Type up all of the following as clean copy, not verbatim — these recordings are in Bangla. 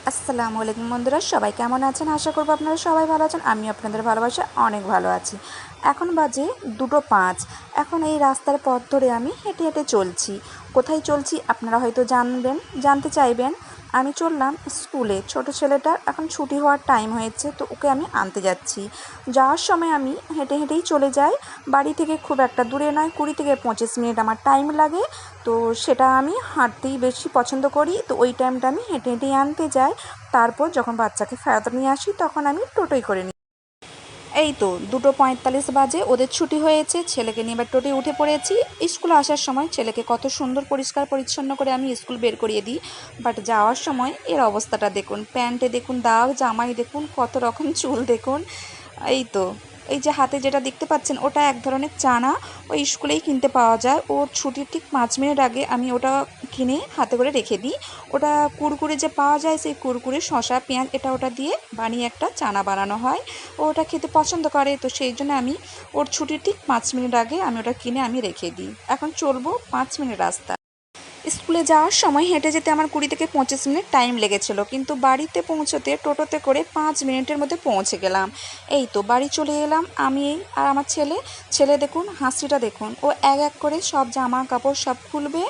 আসসালামু আলাইকুম বন্ধুরা, সবাই কেমন আছেন? আশা করব আপনারা সবাই ভালো আছেন। আমি আপনাদের ভালোবাসায় অনেক ভালো আছি। এখন বাজে 2:05। এখন এই রাস্তার পথ ধরে আমি হেঁটে হেঁটে চলছি। কোথায় চলছি আপনারা হয়তো জানতে চাইবেন। আমি চললাম স্কুলে। ছোট ছেলেটার এখন ছুটি হওয়ার টাইম হয়েছে, তো ওকে আমি আনতে যাচ্ছি। যাওয়ার সময় আমি হেঁটে হেঁটেই চলে যাই। বাড়ি থেকে খুব একটা দূরে নয়, 20 থেকে 25 মিনিট আমার টাইম লাগে। তো সেটা আমি হাঁটতেই বেশি পছন্দ করি, তো ওই টাইমটা আমি হেঁটে হেঁটেই আনতে যাই। তারপর যখন বাচ্চাকে ফেরত নিয়ে আসি তখন আমি টোটোয় করে নিই। এই তো 2:45 বাজে, ওদের ছুটি হয়েছে, ছেলেকে নিয়ে এবার টোটোয় উঠে পড়েছি। স্কুলে আসার সময় ছেলেকে কত সুন্দর পরিষ্কার পরিচ্ছন্ন করে আমি স্কুল বের করিয়ে দিই, বাট যাওয়ার সময় এর অবস্থাটা দেখুন। প্যান্টে দেখুন দাগ, জামাই দেখুন কত রকম চুল দেখুন। এই তো, এই যে হাতে যেটা দেখতে পাচ্ছেন ওটা এক ধরনের চানা, ওই স্কুলেই কিনতে পাওয়া যায়। ওর ছুটির ঠিক 5 মিনিট আগে আমি ওটা কিনে হাতে করে রেখে দিই। ওটা কুরকুরে যে পাওয়া যায়, সেই কুরকুরে শসা পেঁয়াজ এটা ওটা দিয়ে বানিয়ে একটা চানা বানানো হয়। ও ওটা খেতে পছন্দ করে, তো সেই জন্য আমি ওর ছুটির ঠিক 5 মিনিট আগে আমি ওটা কিনে আমি রেখে দিই। এখন চলবো 5 মিনিট রাস্তা। স্কুলে যাওয়ার সময় হেঁটে যেতে আমার 20 থেকে 25 মিনিট টাইম লেগেছিল, কিন্তু বাড়িতে পৌঁছতে টোটোতে করে 5 মিনিটের মধ্যে পৌঁছে গেলাম। এই তো বাড়ি চলে এলাম আমি আর আমার ছেলে দেখুন হাসিটা দেখুন। ও এক এক করে সব জামা কাপড় সব খুলবে,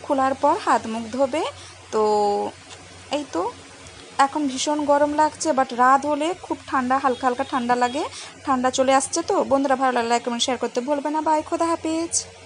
খোলার পর হাত মুখ ধোবে। তো এই তো, এখন ভীষণ গরম লাগছে, বাট রাত হলে খুব ঠান্ডা, হালকা হালকা ঠান্ডা লাগে। ঠান্ডা চলে আসছে। তো বন্ধুরা, ভালো লাগলে লাইক কমেন্ট শেয়ার করতে ভুলবে না। বাই, খোদা হাফেজ।